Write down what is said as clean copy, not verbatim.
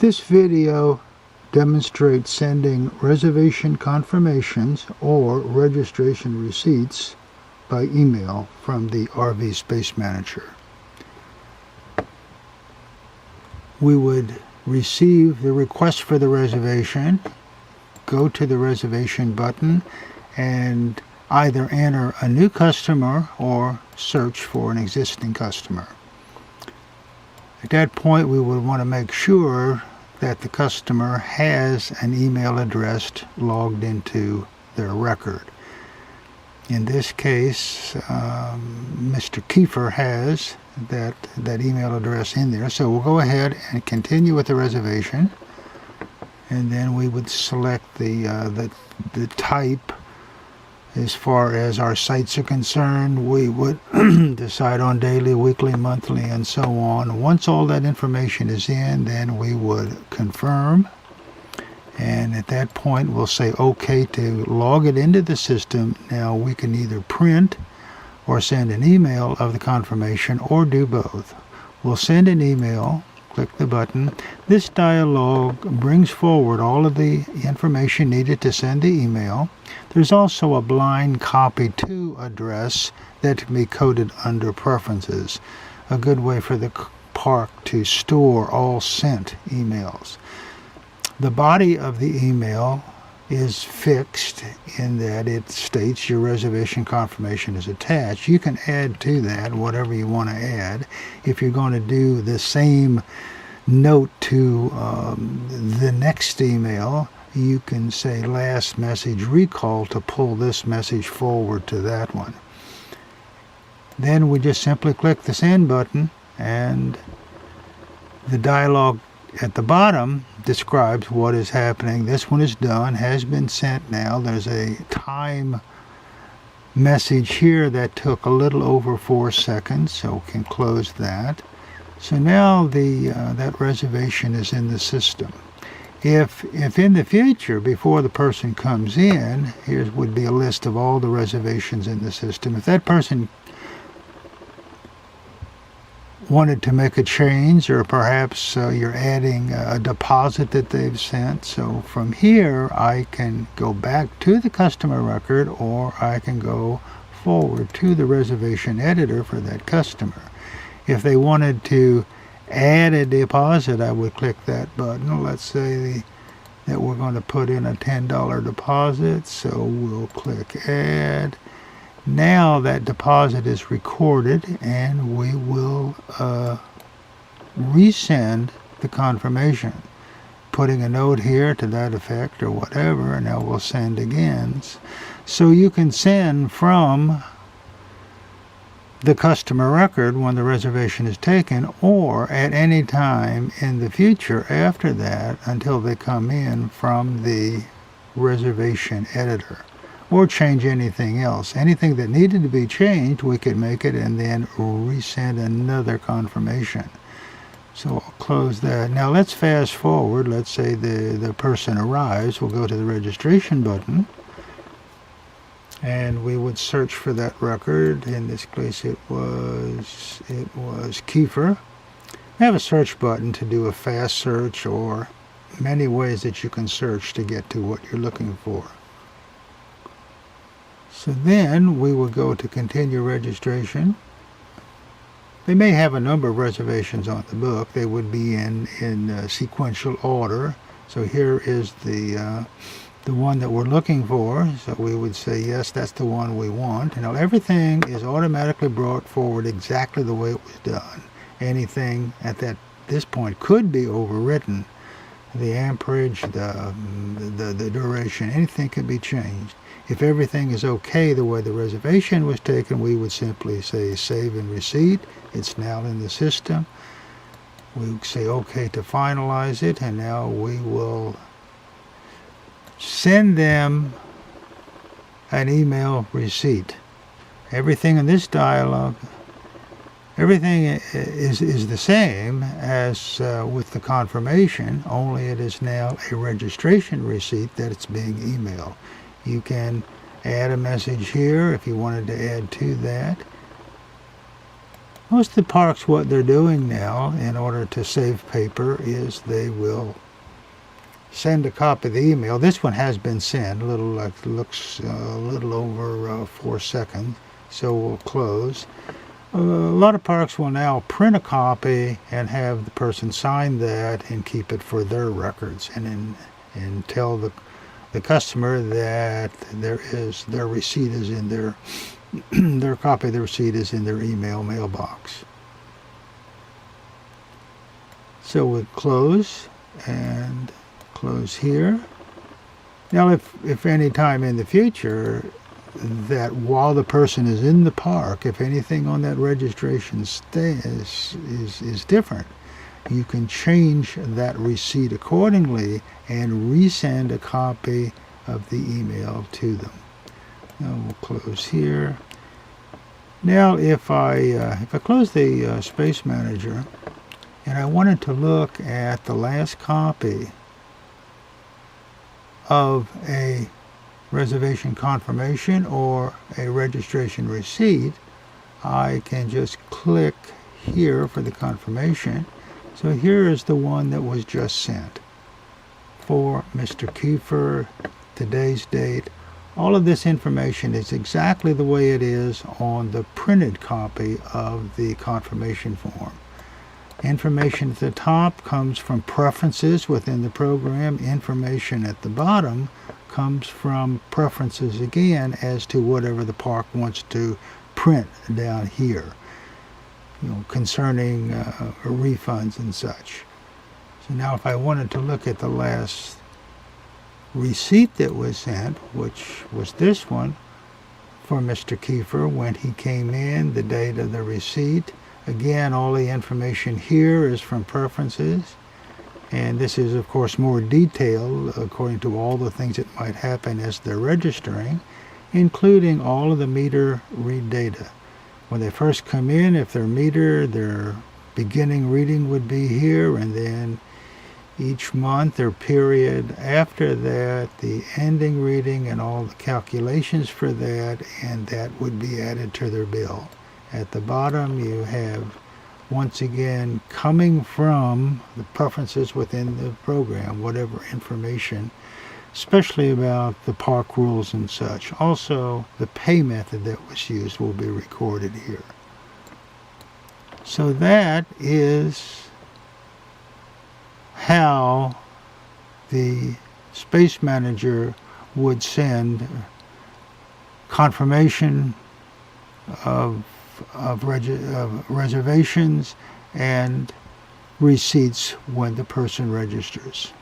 This video demonstrates sending reservation confirmations or registration receipts by email from the RV Space Manager. We would receive the request for the reservation, go to the reservation button, and either enter a new customer or search for an existing customer. At that point, we would want to make sure that the customer has an email address logged into their record. In this case, Mr. Kiefer has that email address in there. So we'll go ahead and continue with the reservation, and then we would select the type. As far as our sites are concerned, we would decide on daily, weekly, monthly, and so on. Once all that information is in, then we would confirm. And at that point, we'll say OK to log it into the system. Now, we can either print or send an email of the confirmation or do both. We'll send an email. Click the button. This dialog brings forward all of the information needed to send the email. There's also a blind copy to address that can be coded under preferences, a good way for the park to store all sent emails. The body of the email is fixed in that it states your reservation confirmation is attached. You can add to that whatever you want to add. If you're going to do the same note to the next email, you can say last message recall to pull this message forward to that one. Then we just simply click the send button, and the dialog at the bottom describes what is happening. This one is done, has been sent now. There's a time message here that took a little over 4 seconds, so we can close that. So now that reservation is in the system. If in the future, before the person comes in, here would be a list of all the reservations in the system. If that person wanted to make a change, or perhaps you're adding a deposit that they've sent, so from here I can go back to the customer record, or I can go forward to the reservation editor for that customer. If they wanted to add a deposit, I would click that button. Let's say that we're going to put in a $10 deposit, so we'll click add. Now that deposit is recorded, and we will resend the confirmation, putting a note here to that effect or whatever, and now we'll send again. So you can send from the customer record when the reservation is taken, or at any time in the future after that until they come in from the reservation editor, or change anything else. Anything that needed to be changed, we could make it and then resend another confirmation. So I'll close that. Now let's fast forward. Let's say the person arrives. We'll go to the registration button, and we would search for that record. In this case, it was Kiefer. We have a search button to do a fast search, or many ways that you can search to get to what you're looking for. So then we will go to continue registration. They may have a number of reservations on the book. They would be in sequential order. So here is the one that we're looking for. So we would say, yes, that's the one we want. Now everything is automatically brought forward exactly the way it was done. Anything at this point could be overwritten. The amperage, the duration, anything can be changed. If everything is okay the way the reservation was taken, we would simply say save and receipt. It's now in the system. We say OK to finalize it, and now we will send them an email receipt. Everything in this dialog, everything is the same as with the confirmation, only it is now a registration receipt that it's being emailed. You can add a message here if you wanted to add to that. Most of the parks, what they're doing now in order to save paper is they will send a copy of the email. This one has been sent. Looks a little over 4 seconds, so we'll close. A lot of parks will now print a copy and have the person sign that and keep it for their records, and tell the customer that their receipt is in their copy of the receipt is in their email mailbox. So we'll close and close here. Now, if any time in the future that while the person is in the park, if anything on that registration is different, you can change that receipt accordingly and resend a copy of the email to them. Now we'll close here. Now if I close the Space Manager and I wanted to look at the last copy of a reservation confirmation or a registration receipt, I can just click here for the confirmation. So here is the one that was just sent for Mr. Kiefer, today's date. All of this information is exactly the way it is on the printed copy of the confirmation form. Information at the top comes from preferences within the program. Information at the bottom comes from preferences again as to whatever the park wants to print down here, concerning refunds and such. So now if I wanted to look at the last receipt that was sent, which was this one for Mr. Kiefer when he came in, the date of the receipt. Again, all the information here is from preferences, and this is of course more detailed according to all the things that might happen as they're registering, including all of the meter read data. When they first come in, if they're meter, their beginning reading would be here, and then each month or period after that, the ending reading and all the calculations for that, and that would be added to their bill. At the bottom, you have, once again, coming from the preferences within the program, whatever information, especially about the park rules and such. Also, the pay method that was used will be recorded here. So that is how the Space Manager would send confirmation of reservations and receipts when the person registers.